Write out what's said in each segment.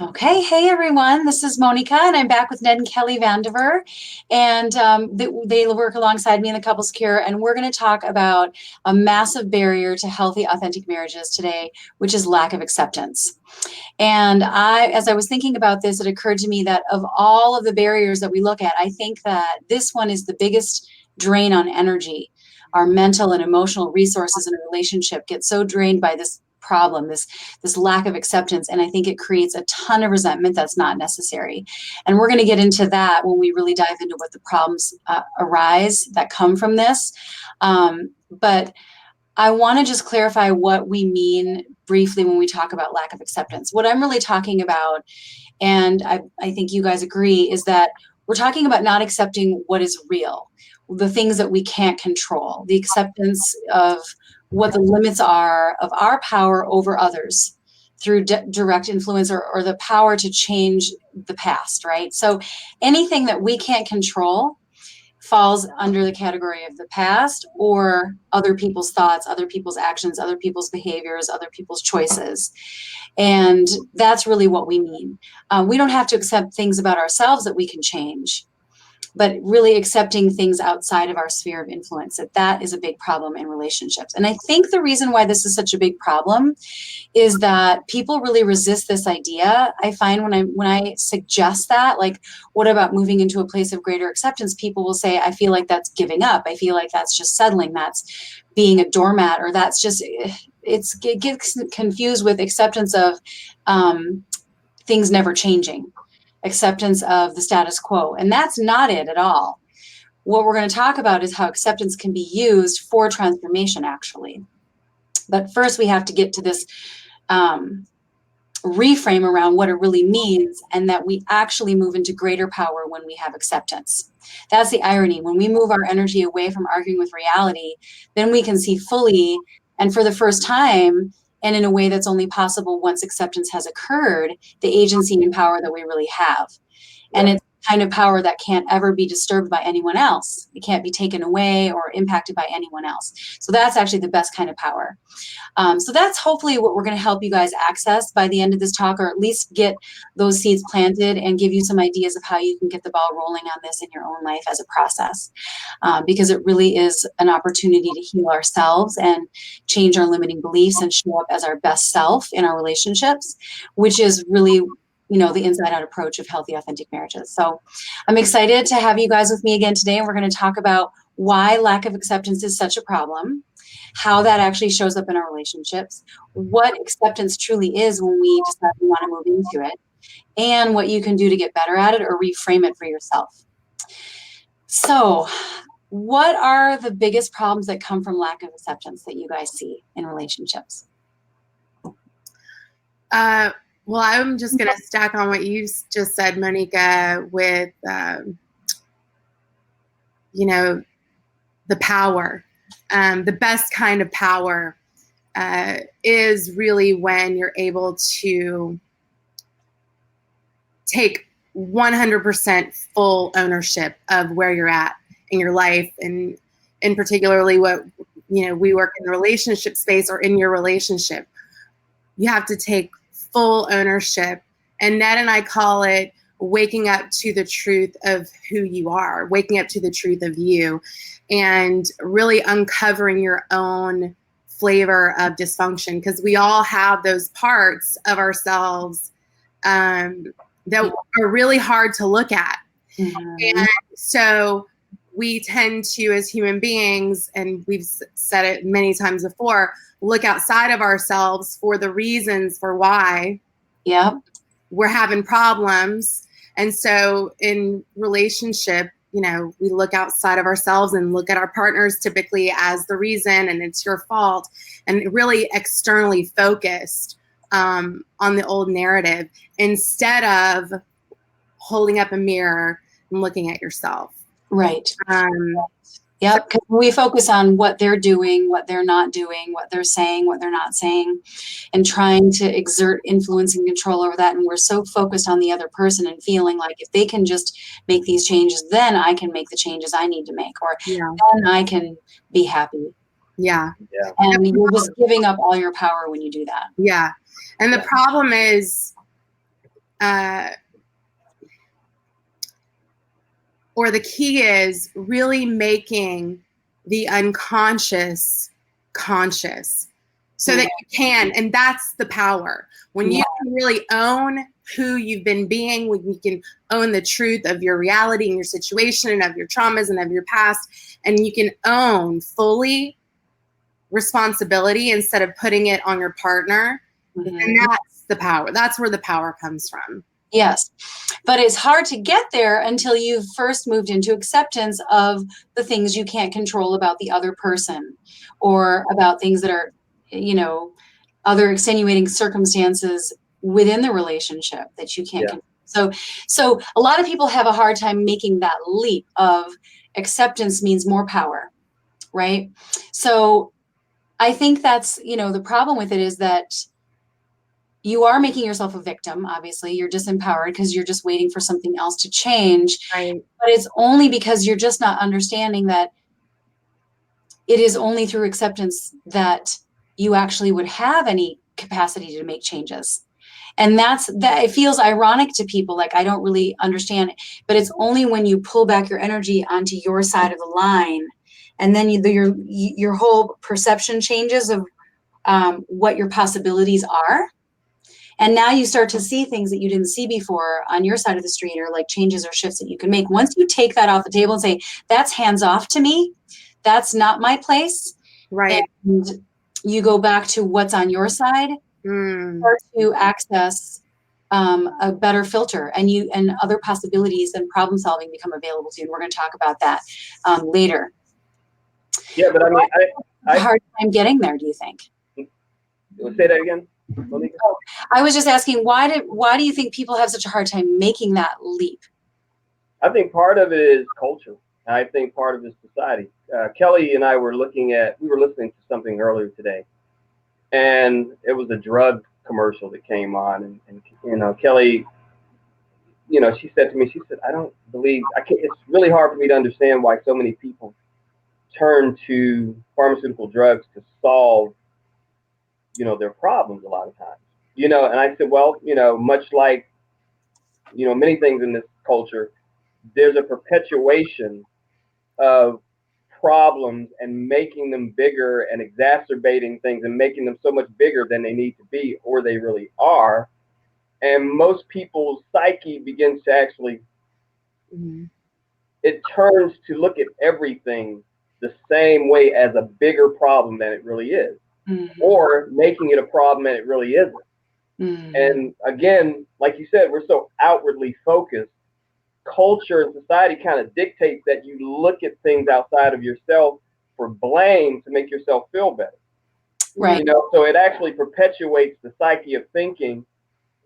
Okay, hey everyone, this is Monika, and I'm back with Ned and Kelly Vandiver, and they work alongside me in the Couples Cure, and we're going to talk about a massive barrier to healthy, authentic marriages today, which is lack of acceptance. And as I was thinking about this, it occurred to me that of all of the barriers that we look at, I think that this one is the biggest drain on energy. Our mental and emotional resources in a relationship get so drained by this problem, this lack of acceptance, and I think it creates a ton of resentment that's not necessary. And we're going to get into that when we really dive into what the problems arise that come from this. But I want to just clarify what we mean briefly when we talk about lack of acceptance. What I'm really talking about, and I think you guys agree, is that we're talking about not accepting what is real, the things that we can't control, the acceptance of what the limits are of our power over others through direct influence or the power to change the past, right? So anything that we can't control falls under the category of the past or other people's thoughts, other people's actions, other people's behaviors, other people's choices. And that's really what we mean. We don't have to accept things about ourselves that we can change, but really accepting things outside of our sphere of influence, that is a big problem in relationships. And I think the reason why this is such a big problem is that people really resist this idea. I find when I suggest that, like, what about moving into a place of greater acceptance? People will say, I feel like that's giving up. I feel like that's just settling. That's being a doormat, or that's just, it gets confused with acceptance of things never changing, acceptance of the status quo. And that's not it at all. What we're going to talk about is how acceptance can be used for transformation, actually. But first, we have to get to this reframe around what it really means, and that we actually move into greater power when we have acceptance. That's the irony. When we move our energy away from arguing with reality, then we can see fully, and for the first time, and in a way that's only possible once acceptance has occurred, the agency and power that we really have. And it's kind of power that can't ever be disturbed by anyone else. It can't be taken away or impacted by anyone else. So that's actually the best kind of power. So that's hopefully what we're going to help you guys access by the end of this talk, or at least get those seeds planted and give you some ideas of how you can get the ball rolling on this in your own life as a process. Because it really is an opportunity to heal ourselves and change our limiting beliefs and show up as our best self in our relationships, which is really, the inside out approach of healthy, authentic marriages. So I'm excited to have you guys with me again today. And we're going to talk about why lack of acceptance is such a problem, how that actually shows up in our relationships, what acceptance truly is when we decide we want to move into it, and what you can do to get better at it or reframe it for yourself. So what are the biggest problems that come from lack of acceptance that you guys see in relationships? Well, I'm just going to stack on what you just said, Monika, with, the power. The best kind of power is really when you're able to take 100% full ownership of where you're at in your life, and particularly what, we work in the relationship space or in your relationship. You have to take full ownership. And Ned and I call it waking up to the truth of who you are, waking up to the truth of you, and really uncovering your own flavor of dysfunction, because we all have those parts of ourselves that are really hard to look at. Mm-hmm. And so we tend to, as human beings, and we've said it many times before, look outside of ourselves for the reasons for why we're having problems. And so in relationship, we look outside of ourselves and look at our partners typically as the reason, and it's your fault, and really externally focused on the old narrative instead of holding up a mirror and looking at yourself. Right. Yep. Because we focus on what they're doing, what they're not doing, what they're saying, what they're not saying, and trying to exert influence and control over that. And we're so focused on the other person and feeling like if they can just make these changes, then I can make the changes I need to make, or then I can be happy. Yeah. And you're just giving up all your power when you do that. Yeah. And the problem is or the key is really making the unconscious conscious so that you can, and that's the power. When you can really own who you've been being, when you can own the truth of your reality and your situation and of your traumas and of your past, and you can own fully responsibility instead of putting it on your partner, and that's the power. That's where the power comes from. Yes. But it's hard to get there until you've first moved into acceptance of the things you can't control about the other person, or about things that are, you know, other extenuating circumstances within the relationship that you can't control. So a lot of people have a hard time making that leap of acceptance means more power, right? So I think that's, you know, the problem with it is that you are making yourself a victim. Obviously, you're disempowered because you're just waiting for something else to change. Right. But it's only because you're just not understanding that it is only through acceptance that you actually would have any capacity to make changes. And that it feels ironic to people, like I don't really understand it, but it's only when you pull back your energy onto your side of the line, and then your whole perception changes of what your possibilities are. And now you start to see things that you didn't see before on your side of the street, or like changes or shifts that you can make. Once you take that off the table and say, that's hands off to me, that's not my place. Right. And you go back to what's on your side, start to access a better filter, and other possibilities and problem solving become available to you. And we're going to talk about that later. Yeah, but I mean, I hard time getting there, do you think? Say that again, Monika? I was just asking, why do you think people have such a hard time making that leap? I think part of it is culture. I think part of it is society. Kelly and I were listening to something earlier today, and it was a drug commercial that came on, and you know, Kelly, you know, she said to me, she said, it's really hard for me to understand why so many people turn to pharmaceutical drugs to solve, you know, their problems a lot of times. You know, and I said, well, you know, much like, you know, many things in this culture, there's a perpetuation of problems and making them bigger and exacerbating things and making them so much bigger than they need to be or they really are. And most people's psyche begins to actually, it turns to look at everything the same way as a bigger problem than it really is, or making it a problem and it really isn't. And again, like you said, we're so outwardly focused. Culture and society kind of dictates that you look at things outside of yourself for blame to make yourself feel better. Right. You know, so it actually perpetuates the psyche of thinking,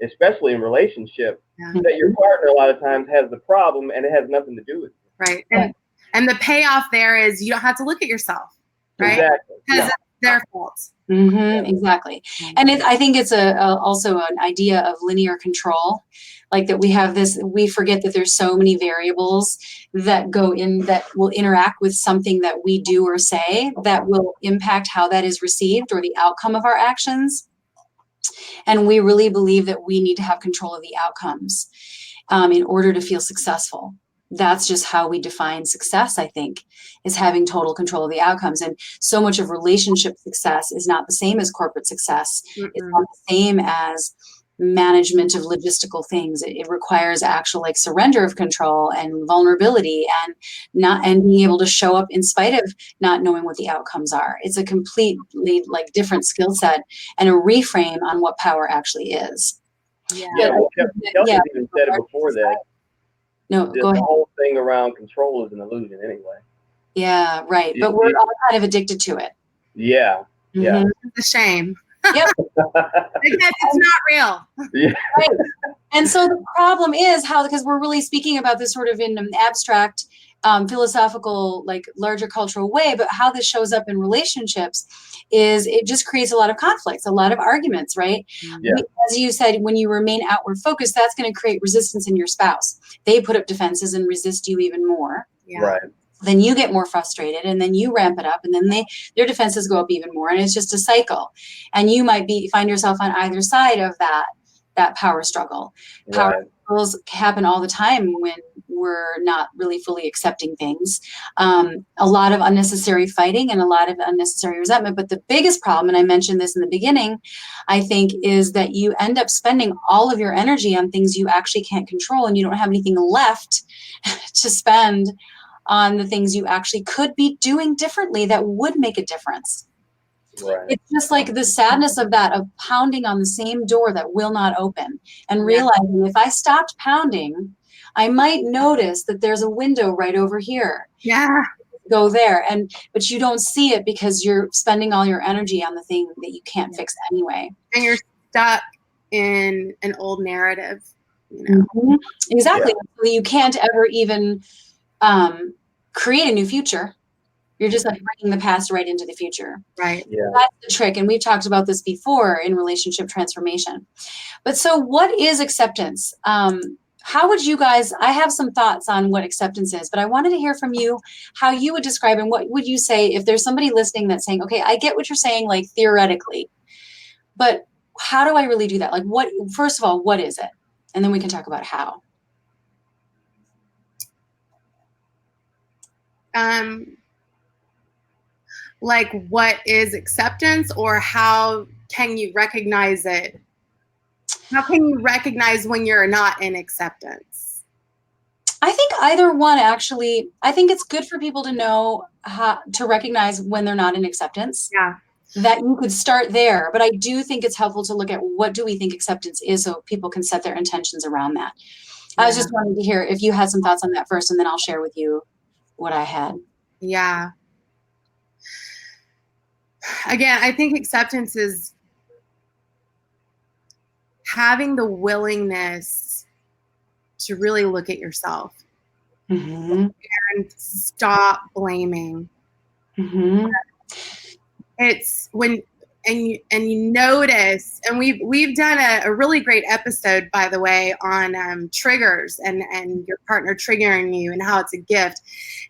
especially in relationship, that your partner a lot of times has the problem and it has nothing to do with you. Right. And the payoff there is you don't have to look at yourself, right? Exactly. Because it's their fault. Exactly. And I think it's also an idea of linear control, like that we forget that there's so many variables that go in that will interact with something that we do or say that will impact how that is received or the outcome of our actions. And we really believe that we need to have control of the outcomes in order to feel successful. That's just how we define success, I think, is having total control of the outcomes. And so much of relationship success is not the same as corporate success. It's not the same as management of logistical things. It requires actual like surrender of control and vulnerability and being able to show up in spite of not knowing what the outcomes are. It's a completely like different skill set and a reframe on what power actually is. Kelly even said it before that. No, go ahead. The whole thing around control is an illusion anyway. Yeah, right. But we're all kind of addicted to it. Yeah. Yeah. It's a shame. Yep. Because it's not real. Yeah. Right. And so the problem is because we're really speaking about this sort of in an abstract, philosophical, like larger cultural way, but how this shows up in relationships is it just creates a lot of conflicts, a lot of arguments, right? Yeah. As you said, when you remain outward focused, that's going to create resistance in your spouse. They put up defenses and resist you even more. Yeah. Right. Then you get more frustrated and then you ramp it up and then their defenses go up even more. And it's just a cycle. And you might find yourself on either side of that that power struggle. Power Right. struggles happen all the time when we're not really fully accepting things. A lot of unnecessary fighting and a lot of unnecessary resentment. But the biggest problem, and I mentioned this in the beginning, I think, is that you end up spending all of your energy on things you actually can't control, and you don't have anything left to spend on the things you actually could be doing differently that would make a difference. Right. It's just like the sadness of that, of pounding on the same door that will not open, and realizing if I stopped pounding, I might notice that there's a window right over here. Yeah. Go there. But you don't see it because you're spending all your energy on the thing that you can't fix anyway. And you're stuck in an old narrative, you know. Mm-hmm. Exactly. Yeah. You can't ever even create a new future. You're just like bringing the past right into the future. Right. Yeah. That's the trick. And we've talked about this before in relationship transformation. But so what is acceptance? How would you guys, I have some thoughts on what acceptance is, but I wanted to hear from you how you would describe, and what would you say if there's somebody listening that's saying, okay, I get what you're saying, like theoretically, but how do I really do that? Like first of all, what is it? And then we can talk about how. Like, what is acceptance, or how can you recognize it? How can you recognize when you're not in acceptance? I think either one, actually. I think it's good for people to know how to recognize when they're not in acceptance. Yeah. That you could start there. But I do think it's helpful to look at what do we think acceptance is, so people can set their intentions around that. Yeah. I was just wanting to hear if you had some thoughts on that first, and then I'll share with you what I had. Yeah. Again, I think acceptance is having the willingness to really look at yourself and stop blaming. It's when and you notice, and we've done a really great episode, by the way, on triggers and your partner triggering you and how it's a gift.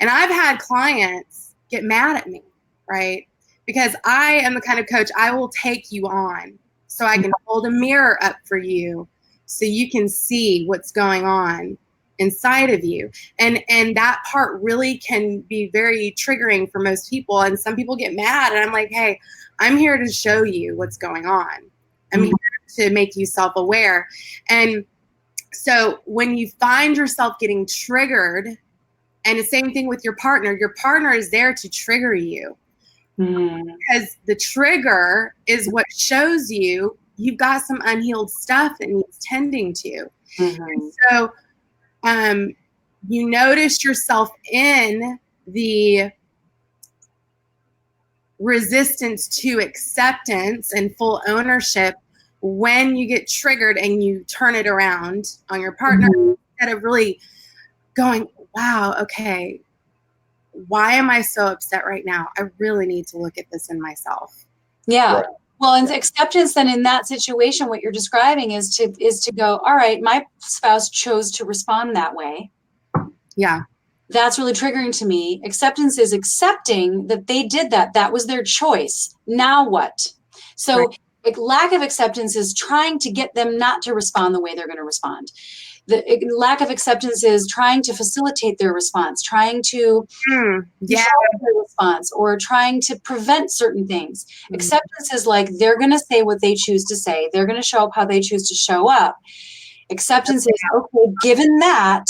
And I've had clients get mad at me, right? Because I am the kind of coach, I will take you on so I can hold a mirror up for you so you can see what's going on inside of you. And that part really can be very triggering for most people. And some people get mad, and I'm like, hey, I'm here to show you what's going on. I'm here to make you self-aware. And so when you find yourself getting triggered, and the same thing with your partner is there to trigger you. Because the trigger is what shows you you've got some unhealed stuff that needs tending to. And so you notice yourself in the resistance to acceptance and full ownership when you get triggered, and you turn it around on your partner instead of really going, wow, okay, why am I so upset right now? I really need to look at this in myself. Yeah. Right. Well, and acceptance then in that situation, what you're describing is to go, all right, my spouse chose to respond that way. Yeah. That's really triggering to me. Acceptance is accepting that they did that. That was their choice. Now what? So like, lack of acceptance is trying to get them not to respond the way they're going to respond. The lack of acceptance is trying to facilitate their response, trying to control their response, or trying to prevent certain things. Acceptance is like, they're going to say what they choose to say. They're going to show up how they choose to show up. Acceptance is, okay, given that,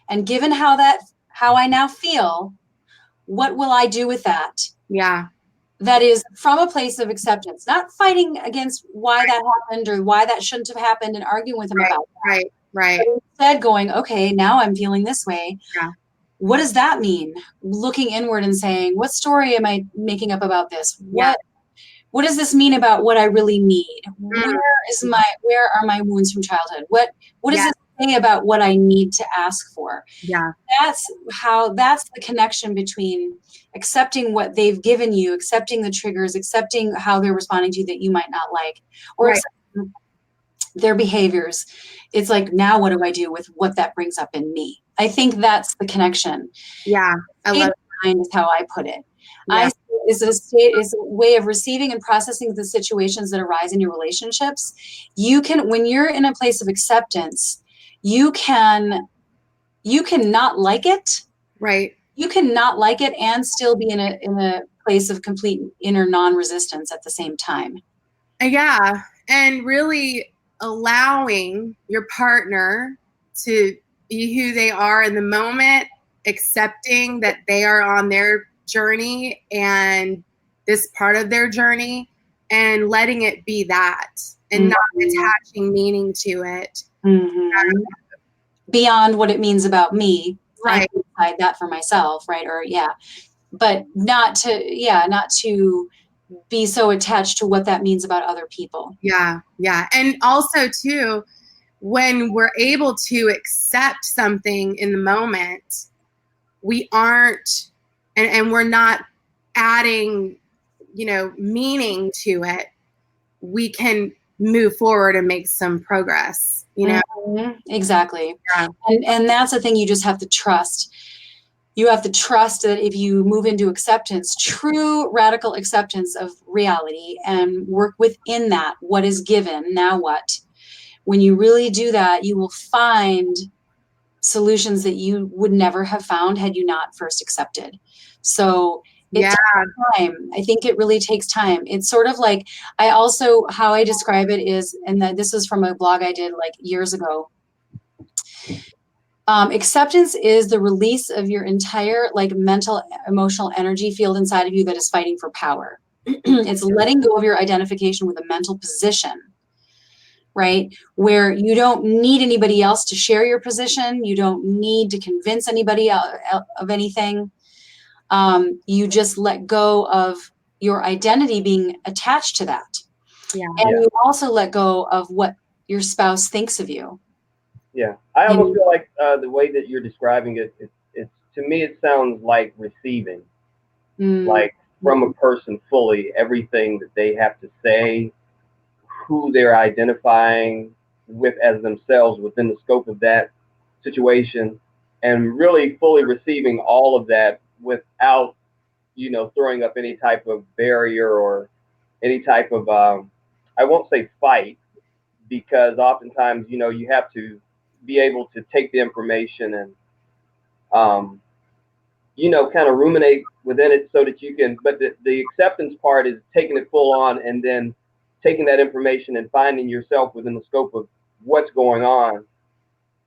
and given how I now feel, what will I do with that? Yeah. That is from a place of acceptance, not fighting against why that happened or why that shouldn't have happened and arguing with them about that. Right. But instead going, okay, now I'm feeling this way. Yeah. What does that mean? Looking inward and saying, what story am I making up about this? What does this mean about what I really need? Where are my wounds from childhood? What does this say about what I need to ask for? Yeah. That's the connection between accepting what they've given you, accepting the triggers, accepting how they're responding to you that you might not like, or accepting their behaviors. It's like, now what do I do with what that brings up in me? I think that's the connection. Yeah. I love it. Is how I put it. Yeah. is a way of receiving and processing the situations that arise in your relationships. You can, when you're in a place of acceptance, you can not like it. Right. You can not like it and still be in a place of complete inner non-resistance at the same time. Yeah. And really allowing your partner to be who they are in the moment, accepting that they are on their journey and this part of their journey, and letting it be that, and not attaching meaning to it. Mm-hmm. Beyond what it means about me. Right. I can decide that for myself, right? Or but not to be so attached to what that means about other people. Yeah. And also too, when we're able to accept something in the moment, we aren't, and we're not adding, meaning to it, we can move forward and make some progress, Mm-hmm. Exactly. Yeah. And that's the thing, you just have to trust. You have to trust that if you move into acceptance, true radical acceptance of reality, and work within that, what is given, now what? When you really do that, you will find solutions that you would never have found had you not first accepted. So it takes time. I think it really takes time. It's sort of like, how I describe it is, and this is from a blog I did like years ago. Acceptance is the release of your entire like mental, emotional energy field inside of you that is fighting for power. It's letting go of your identification with a mental position, right? Where you don't need anybody else to share your position. You don't need to convince anybody of anything. You just let go of your identity being attached to that. Yeah. And you also let go of what your spouse thinks of you. Yeah, I almost feel like the way that you're describing it, it's to me, it sounds like receiving, like from a person fully, everything that they have to say, who they're identifying with as themselves within the scope of that situation, and really fully receiving all of that without, throwing up any type of barrier or any type of, I won't say fight, because oftentimes, you have to be able to take the information and, kind of ruminate within it so that you can, but the acceptance part is taking it full on and then taking that information and finding yourself within the scope of what's going on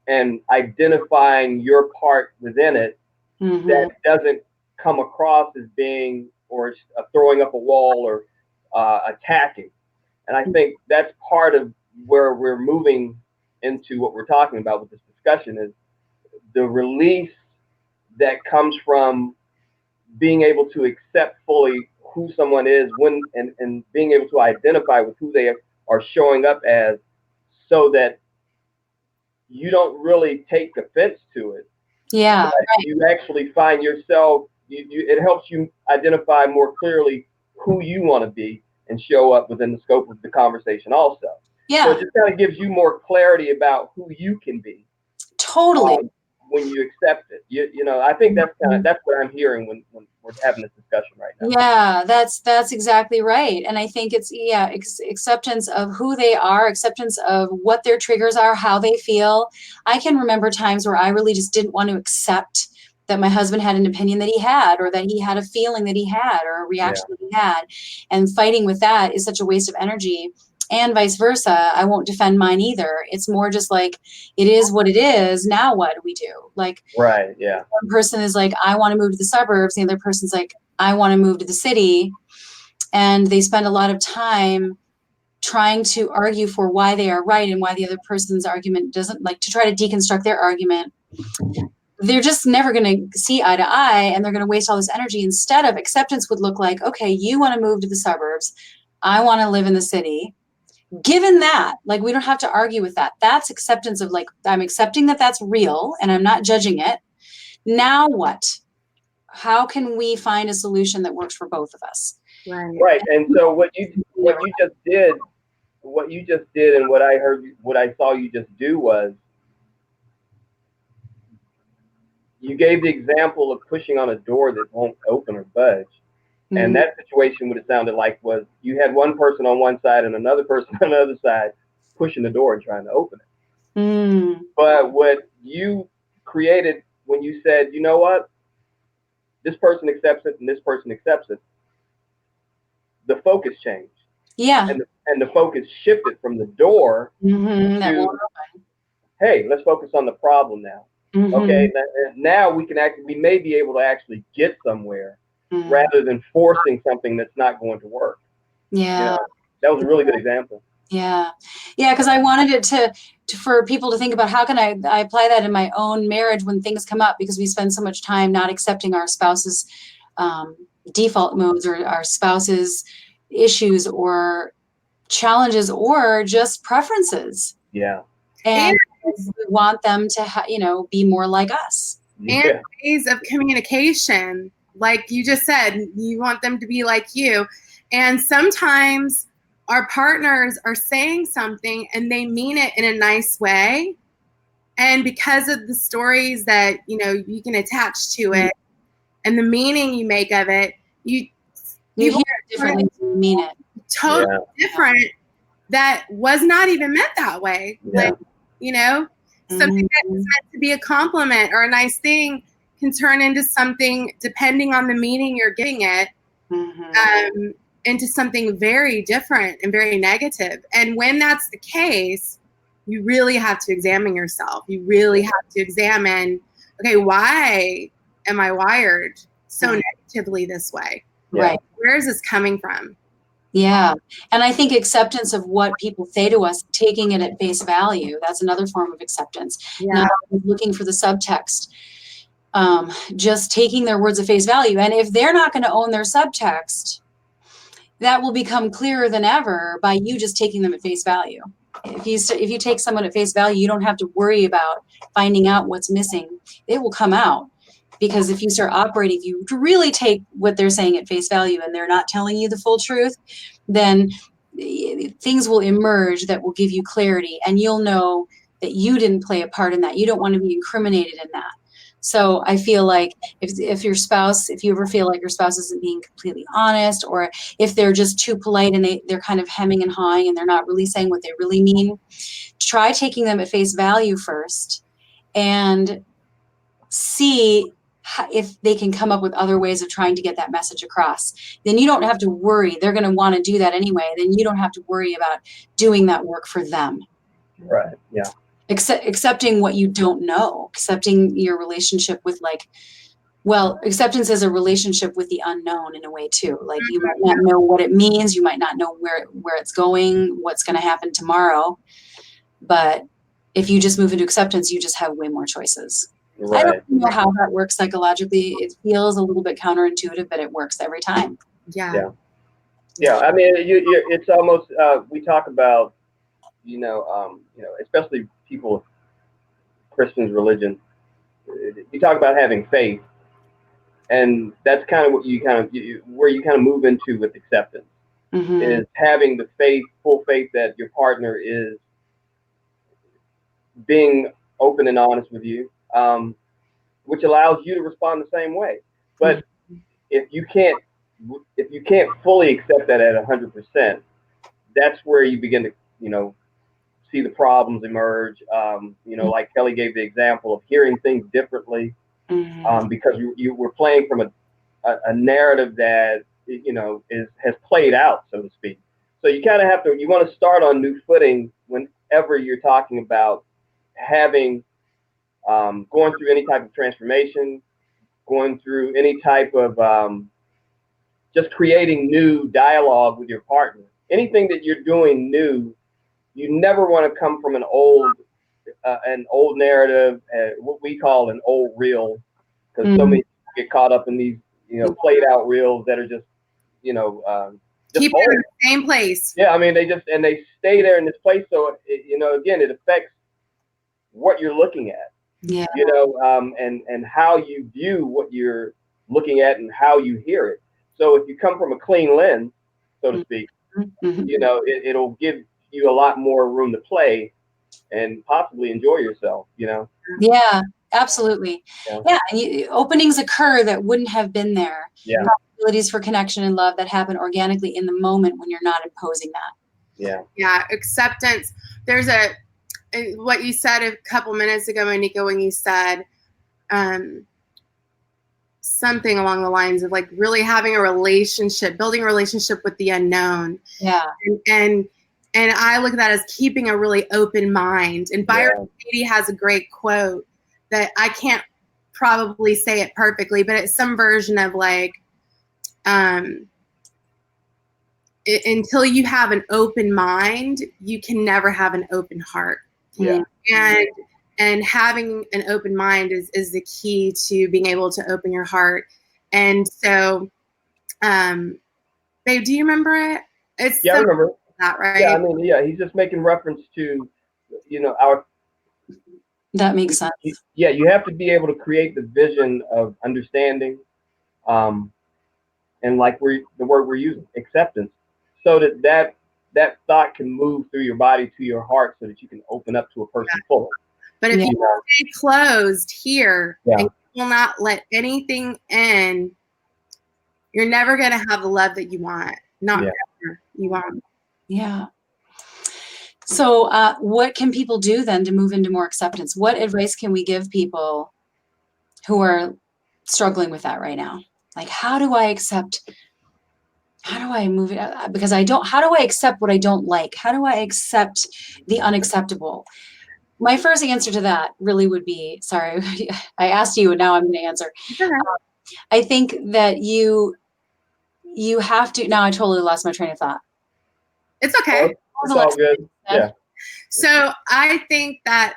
and identifying your part within it that doesn't come across as being or throwing up a wall or attacking. And I think that's part of where we're moving into what we're talking about with this discussion is the release that comes from being able to accept fully who someone is and being able to identify with who they are showing up as so that you don't really take offense to it. Yeah. Right. You actually find yourself, it helps you identify more clearly who you want to be and show up within the scope of the conversation also. Yeah. So it just kind of gives you more clarity about who you can be. Totally. When you accept it, I think that's what I'm hearing when we're having this discussion right now. Yeah, that's exactly right. And I think it's acceptance of who they are, acceptance of what their triggers are, how they feel. I can remember times where I really just didn't want to accept that my husband had an opinion that he had, or that he had a feeling that he had, or a reaction that he had. And fighting with that is such a waste of energy. And vice versa. I won't defend mine either. It's more just like, it is what it is. Now what do we do? Like, right, yeah. One person is like, I want to move to the suburbs. The other person's like, I want to move to the city. And they spend a lot of time trying to argue for why they are right and why the other person's argument doesn't, like to try to deconstruct their argument. They're just never going to see eye to eye, and they're going to waste all this energy. Instead of acceptance would look like, okay, you want to move to the suburbs. I want to live in the city. Given that, like, we don't have to argue with that. That's acceptance of, like, I'm accepting that that's real and I'm not judging it. Now what? How can we find a solution that works for both of us? Right. And so what you just did, and what I saw you just do was you gave the example of pushing on a door that won't open or budge. And that situation, what it sounded like was you had one person on one side and another person on the other side pushing the door and trying to open it. But what you created when you said, you know what, this person accepts it and this person accepts it, the focus changed. Yeah. And the focus shifted from the door to, hey, let's focus on the problem now. Okay, now we may be able to actually get somewhere rather than forcing something that's not going to work. Yeah. You know, that was a really good example. Yeah. Yeah. Because I wanted it to for people to think about how can I apply that in my own marriage when things come up, because we spend so much time not accepting our spouse's default modes or our spouse's issues or challenges or just preferences. Yeah. And we want them to, be more like us. And ways of communication, like you just said, you want them to be like you. And sometimes our partners are saying something and they mean it in a nice way. And because of the stories that, you can attach to it and the meaning you make of it, you hear it differently than you mean it. Totally different. That was not even meant that way. Like, something that is meant to be a compliment or a nice thing can turn into something, depending on the meaning you're giving it, into something very different and very negative. And when that's the case, you really have to examine yourself. You really have to examine, okay, why am I wired so negatively this way? Right. Where is this coming from? Yeah. And I think acceptance of what people say to us, taking it at face value, that's another form of acceptance. Not looking for the subtext, just taking their words at face value. And if they're not going to own their subtext, that will become clearer than ever by you just taking them at face value. If you take someone at face value, you don't have to worry about finding out what's missing. It will come out. Because if you start operating, if you really take what they're saying at face value and they're not telling you the full truth, then things will emerge that will give you clarity, and you'll know that you didn't play a part in that. You don't want to be incriminated in that. So I feel like if your spouse, if you ever feel like your spouse isn't being completely honest, or if they're just too polite and they're kind of hemming and hawing and they're not really saying what they really mean, try taking them at face value first and see if they can come up with other ways of trying to get that message across. Then you don't have to worry. They're going to want to do that anyway. Then you don't have to worry about doing that work for them. Right. Yeah. Accepting what you don't know, accepting your relationship with acceptance as a relationship with the unknown in a way too. Like you might not know what it means. You might not know where it's going, what's going to happen tomorrow. But if you just move into acceptance, you just have way more choices. Right. I don't know how that works psychologically. It feels a little bit counterintuitive, but it works every time. Yeah. I mean, it's almost we talk about, especially people of Christians' religion. You talk about having faith, and that's kind of what where you kind of move into with acceptance is having the full faith that your partner is being open and honest with you. Which allows you to respond the same way. But if you can't fully accept that at 100%, that's where you begin to, see the problems emerge. Like Kelly gave the example of hearing things differently, because you were playing from a narrative that, has played out, so to speak. So you kind of you want to start on new footing whenever you're talking about having going through any type of transformation, going through any type of just creating new dialogue with your partner. Anything that you're doing new, you never want to come from an old narrative, what we call an old reel, because so many people get caught up in these, played out reels that are just, just keep them in the same place. Yeah, I mean, they stay there in this place. So, again, it affects what you're looking at. Yeah. And how you view what you're looking at and how you hear it. So if you come from a clean lens, so to speak, it'll give you a lot more room to play and possibly enjoy yourself, Yeah, absolutely. Yeah. And openings occur that wouldn't have been there. Yeah. possibilities for connection and love that happen organically in the moment when you're not imposing that. Yeah. Yeah. Acceptance. There's what you said a couple minutes ago, Monika, when you said something along the lines of like really having a relationship, building a relationship with the unknown. Yeah. And I look at that as keeping a really open mind. And Byron Katie has a great quote that I can't probably say it perfectly, but it's some version of like, until you have an open mind, you can never have an open heart. Yeah. And having an open mind is the key to being able to open your heart. And so, babe, do you remember it? It's I remember that, right? Yeah, I mean, yeah, he's just making reference to, our. That makes sense. Yeah, you have to be able to create the vision of understanding, and like the word we're using, acceptance, so that thought can move through your body to your heart, so that you can open up to a person fully. But if you stay closed here and you will not let anything in, you're never going to have the love that you want. Not ever. You want. Yeah. So what can people do then to move into more acceptance? What advice can we give people who are struggling with that right now? Like, how do I move it? Because how do I accept what I don't like? How do I accept the unacceptable? My first answer to that really would be, sorry, I asked you and now I'm going to answer. I think that you have to, now I totally lost my train of thought. It's okay. It's all good. Yeah. So I think that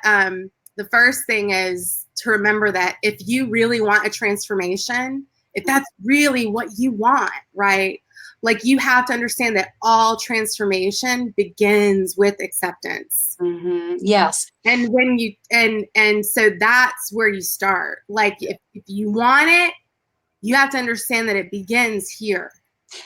the first thing is to remember that if you really want a transformation, if that's really what you want, right? Like you have to understand that all transformation begins with acceptance. Mm-hmm. Yes. And when you, and so that's where you start. Like if you want it, you have to understand that it begins here.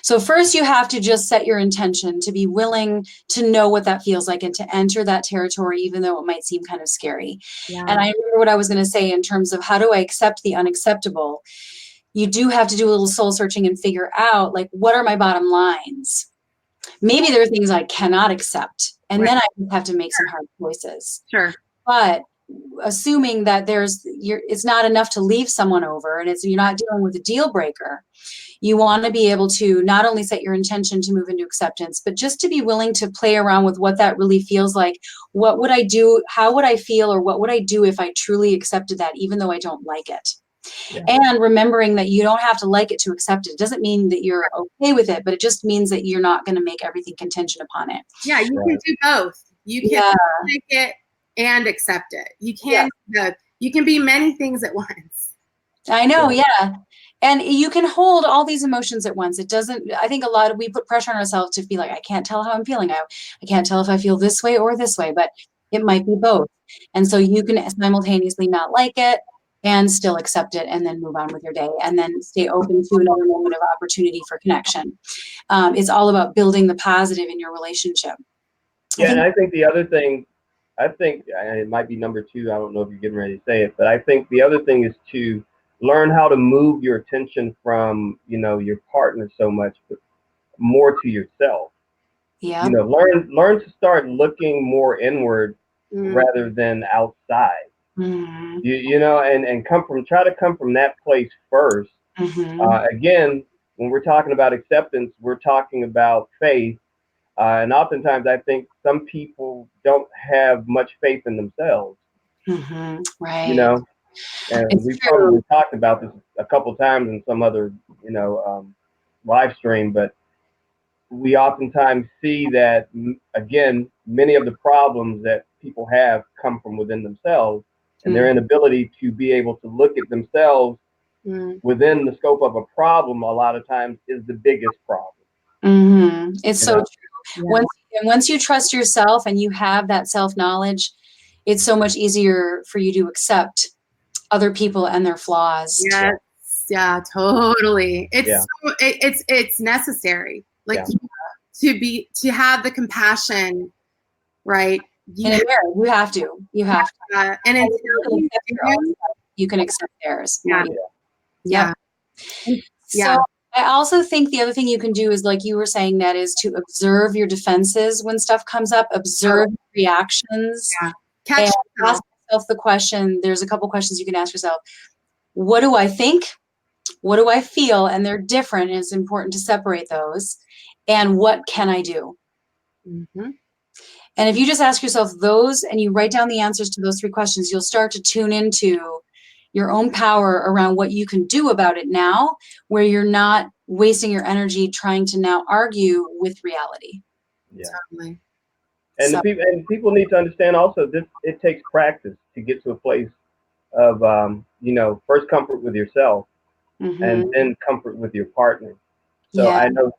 So first you have to just set your intention to be willing to know what that feels like and to enter that territory, even though it might seem kind of scary. Yeah. And I remember what I was going to say in terms of how do I accept the unacceptable? You do have to do a little soul searching and figure out, like, what are my bottom lines? Maybe there are things I cannot accept. And then I have to make some hard choices. Sure. But assuming that it's not enough to leave someone over and you're not dealing with a deal breaker. You want to be able to not only set your intention to move into acceptance, but just to be willing to play around with what that really feels like. What would I do? How would I feel? Or what would I do if I truly accepted that, even though I don't like it? Yeah. And remembering that you don't have to like it to accept it. It doesn't mean that you're okay with it, but it just means that you're not going to make everything contingent upon it. Yeah, you can do both. You can like it and accept it. You can you can be many things at once. I know, yeah. And you can hold all these emotions at once. It doesn't, I think we put pressure on ourselves to be like, I can't tell how I'm feeling. I can't tell if I feel this way or this way, but it might be both. And so you can simultaneously not like it and still accept it and then move on with your day and then stay open to another moment of opportunity for connection. It's all about building the positive in your relationship. Yeah, and I think the other thing, it might be number 2. I don't know if you're getting ready to say it, but I think the other thing is to learn how to move your attention from, your partner so much, but more to yourself. Yeah. Learn to start looking more inward rather than outside. Mm-hmm. And try to come from that place first. Mm-hmm. Again, when we're talking about acceptance, we're talking about faith. And oftentimes I think some people don't have much faith in themselves. Mm-hmm. Right. And we probably talked about this a couple times in some other, live stream, but we oftentimes see that, again, many of the problems that people have come from within themselves, and their inability to be able to look at themselves within the scope of a problem a lot of times is the biggest problem. Mm-hmm. It's so true. Yeah. Once you trust yourself and you have that self-knowledge, it's so much easier for you to accept other people and their flaws. Yes. Yeah, totally. It's necessary. Like to have the compassion, right? You have to. And you can accept theirs. Yeah. So I also think the other thing you can do is, like you were saying, Ned, is to observe your defenses when stuff comes up, observe reactions, Yeah. Catch and yourself. ask yourself the question. There's a couple questions you can ask yourself. What do I think? What do I feel? And they're different. And it's important to separate those. And what can I do? Mm-hmm. And if you just ask yourself those and you write down the answers to those 3 questions, you'll start to tune into your own power around what you can do about it now, where you're not wasting your energy trying to now argue with reality. Yeah. Totally. And So- people need to understand also this. It takes practice to get to a place of first comfort with yourself Mhm. and then comfort with your partner. So Yeah. I know,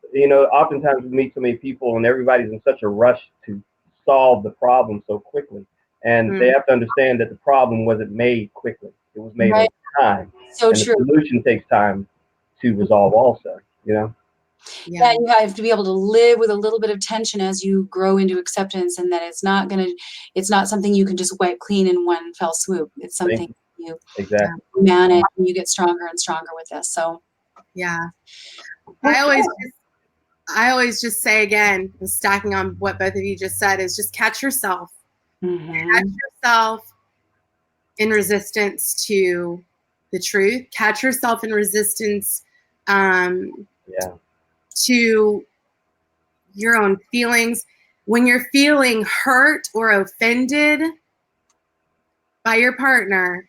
oftentimes we meet so many people and everybody's in such a rush to solve the problem so quickly. And they have to understand that the problem wasn't made quickly. It was made over time. So And true. the solution takes time to resolve also, Yeah, you have to be able to live with a little bit of tension as you grow into acceptance, and that it's not something you can just wipe clean in one fell swoop. It's something you Exactly. manage, and you get stronger and stronger with this. So Yeah. I always just say again, stacking on what both of you just said, is just catch yourself. Catch yourself in resistance to the truth. Catch yourself in resistance to your own feelings. When you're feeling hurt or offended by your partner,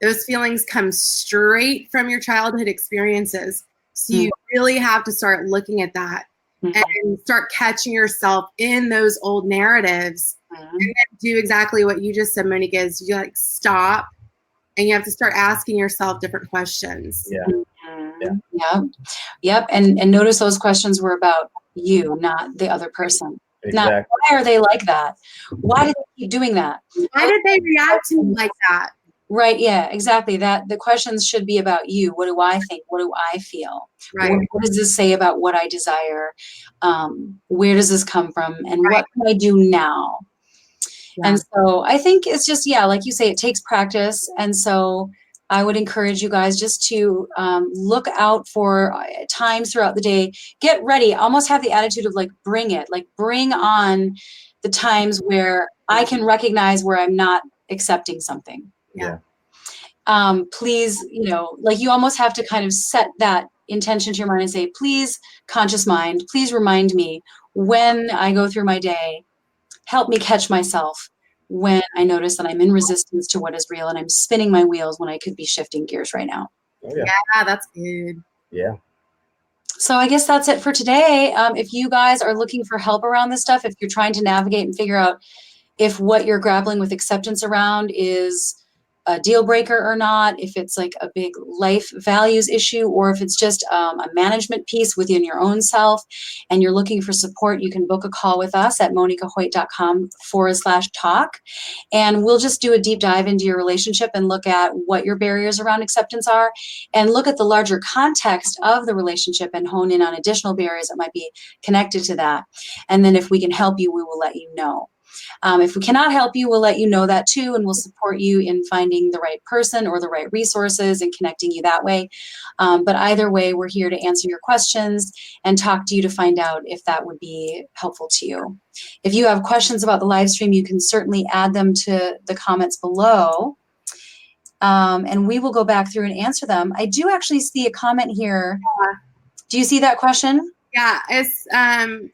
those feelings come straight from your childhood experiences. So you really have to start looking at that and start catching yourself in those old narratives, and then do exactly what you just said, Monika, is you like stop and you have to start asking yourself different questions. Yep. And notice those questions were about you, not the other person. Exactly. Not why are they like that? Why did they keep doing that? Why did they react to me like that? Right. Yeah, exactly. That the questions should be about you. What do I think? What do I feel? Right. What does this say about what I desire? Where does this come from? And what can I do now? Yeah. And so I think it's just, like you say, it takes practice. And so I would encourage you guys just to look out for times throughout the day. Get ready. Almost have the attitude of like, bring it. Like, bring on the times where I can recognize where I'm not accepting something. Yeah. Please, like you almost have to kind of set that intention to your mind and say, please, conscious mind, please remind me when I go through my day, help me catch myself when I notice that I'm in resistance to what is real and I'm spinning my wheels when I could be shifting gears right now. Oh, yeah. Yeah, that's good. Yeah. So I guess that's it for today. If you guys are looking for help around this stuff, if you're trying to navigate and figure out if what you're grappling with acceptance around is a deal breaker or not, if it's like a big life values issue, or if it's just a management piece within your own self and you're looking for support, you can book a call with us at monikahoyt.com/talk. And we'll just do a deep dive into your relationship and look at what your barriers around acceptance are and look at the larger context of the relationship and hone in on additional barriers that might be connected to that. And then if we can help you, we will let you know. If we cannot help you, we'll let you know that too, and we'll support you in finding the right person or the right resources and connecting you that way. But either way, we're here to answer your questions and talk to you to find out if that would be helpful to you. If you have questions about the live stream, you can certainly add them to the comments below. And we will go back through and answer them. I do actually see a comment here. Do you see that question? Yeah, it's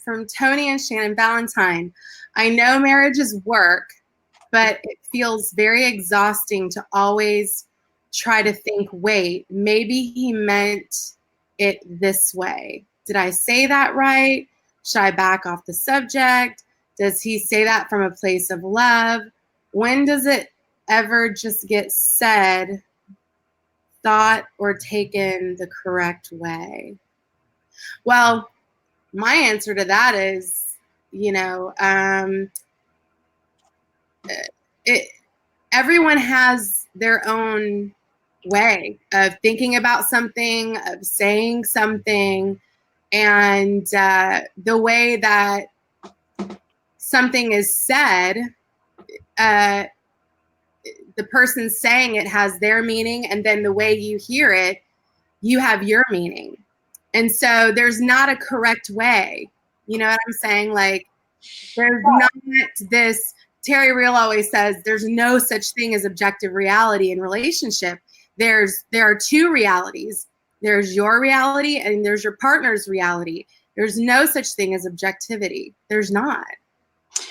from Tony and Shannon Valentine. I know marriage is work, but it feels very exhausting to always try to think, wait, maybe he meant it this way. Did I say that right? Should I back off the subject? Does he say that from a place of love? When does it ever just get said, thought, or taken the correct way? Well, my answer to that is, everyone has their own way of thinking about something, of saying something, and the way that something is said, the person saying it has their meaning, and then the way you hear it, you have your meaning. And so there's not a correct way. You know what I'm saying? Like, there's not this, Terry Real always says, there's no such thing as objective reality in relationship. There are two realities. There's your reality and there's your partner's reality. There's no such thing as objectivity. There's not.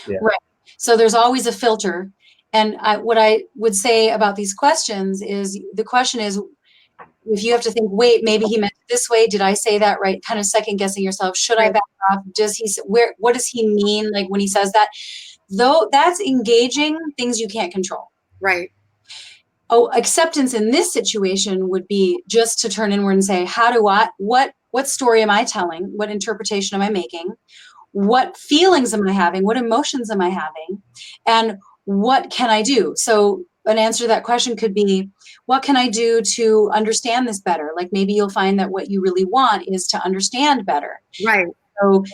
Yeah. Right. So there's always a filter. And what I would say about these questions is, the question is, if you have to think, wait, maybe he meant it this way. Did I say that right? Kind of second guessing yourself. Should I back off? What does he mean? Like when he says that, though, that's engaging things you can't control. Right. Oh, acceptance in this situation would be just to turn inward and say, what story am I telling? What interpretation am I making? What feelings am I having? What emotions am I having? And what can I do? So an answer to that question could be, what can I do to understand this better? Like maybe you'll find that what you really want is to understand better. Right. So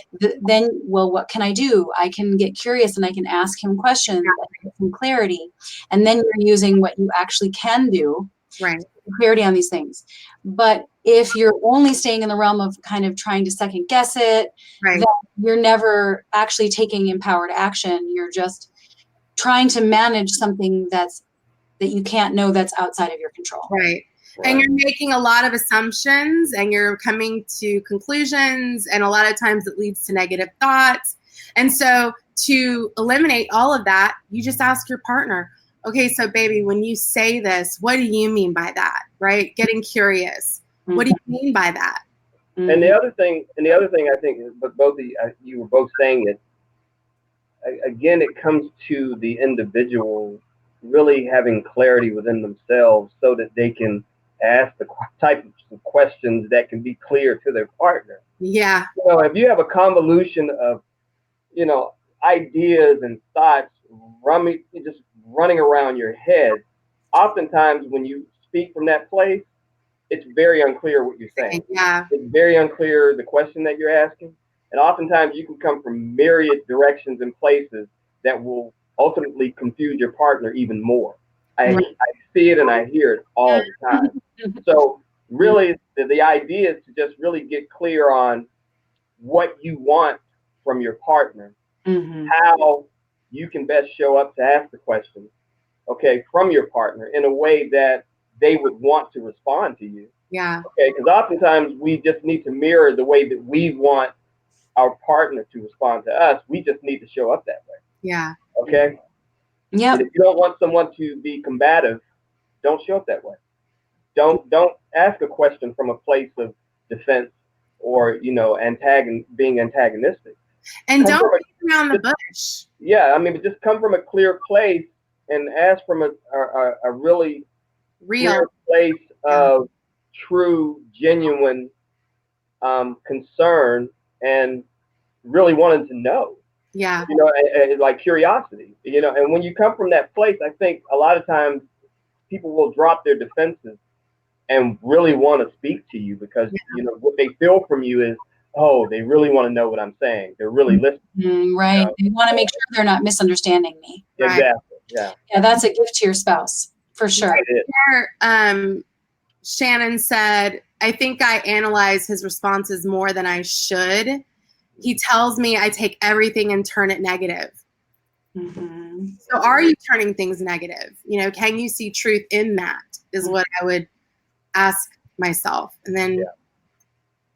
then, well, what can I do? I can get curious and I can ask him questions and get some clarity. And then you're using what you actually can do. Right. Clarity on these things. But if you're only staying in the realm of kind of trying to second guess it, right, then you're never actually taking empowered action. You're just trying to manage something that you can't know, that's outside of your control. Right. And you're making a lot of assumptions and you're coming to conclusions, and a lot of times it leads to negative thoughts. And so to eliminate all of that, you just ask your partner, okay, so baby, when you say this, what do you mean by that? Right? Getting curious. Mm-hmm. What do you mean by that? Mm-hmm. And the other thing I think, but both of you were both saying it, again, it comes to the individual really having clarity within themselves so that they can ask the type of questions that can be clear to their partner. Yeah. You know, if you have a convolution of, you know, ideas and thoughts just running around your head, oftentimes when you speak from that place, it's very unclear what you're saying. Yeah. It's very unclear the question that you're asking. And oftentimes you can come from myriad directions and places that will ultimately confuse your partner even more. I see it and I hear it all the time. So really the idea is to just really get clear on what you want from your partner, mm-hmm. how you can best show up to ask the question, okay, from your partner in a way that they would want to respond to you. Yeah. Okay, because oftentimes we just need to mirror the way that we want our partner to respond to us. We just need to show up that way. Yeah. Okay? Yeah. And if you don't want someone to be combative, don't show up that way. Don't ask a question from a place of defense or, you know, being antagonistic. And don't beat around the bush. Yeah, I mean, just come from a clear place and ask from a really real clear place of true, genuine concern and really wanting to know. Yeah. You know, and like curiosity, you know, and when you come from that place, I think a lot of times people will drop their defenses and really want to speak to you because, you know, what they feel from you is, oh, they really want to know what I'm saying. They're really listening. Right. You know? They want to make sure they're not misunderstanding me. Exactly. Right. Yeah. Yeah, that's a gift to your spouse, for sure. Shannon said, I think I analyze his responses more than I should. He tells me I take everything and turn it negative. Mm-hmm. So are you turning things negative? You know, can you see truth in that is what I would ask myself. And then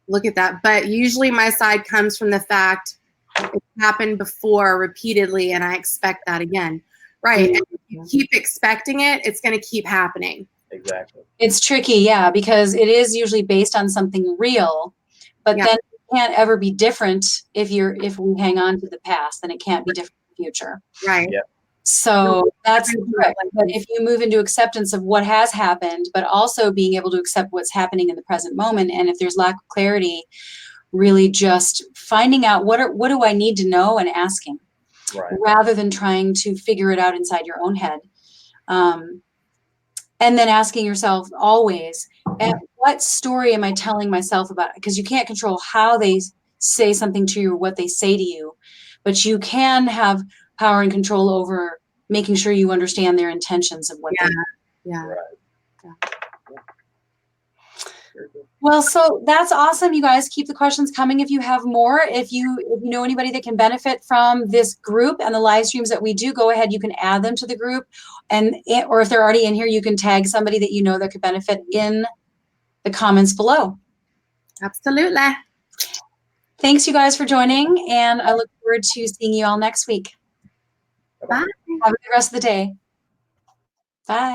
look at that. But usually my side comes from the fact it happened before repeatedly and I expect that again. Right. And if you keep expecting it, it's going to keep happening. Exactly. It's tricky, yeah, because it is usually based on something real, but then it can't ever be different if we hang on to the past, then it can't be different in the future. Right. Yeah. So that's correct. But if you move into acceptance of what has happened, but also being able to accept what's happening in the present moment, and if there's lack of clarity, really just finding out what do I need to know and asking, rather than trying to figure it out inside your own head. And then asking yourself always, what story am I telling myself about it? Because you can't control how they say something to you or what they say to you, but you can have power and control over making sure you understand their intentions of what they do. Yeah. Right. Yeah. Very good. Well, so that's awesome. You guys keep the questions coming if you have more. If you know anybody that can benefit from this group and the live streams that we do, go ahead. You can add them to the group, or if they're already in here, you can tag somebody that you know that could benefit in the comments below. Absolutely. Thanks, you guys, for joining, and I look forward to seeing you all next week. Bye. Have a good rest of the day. Bye.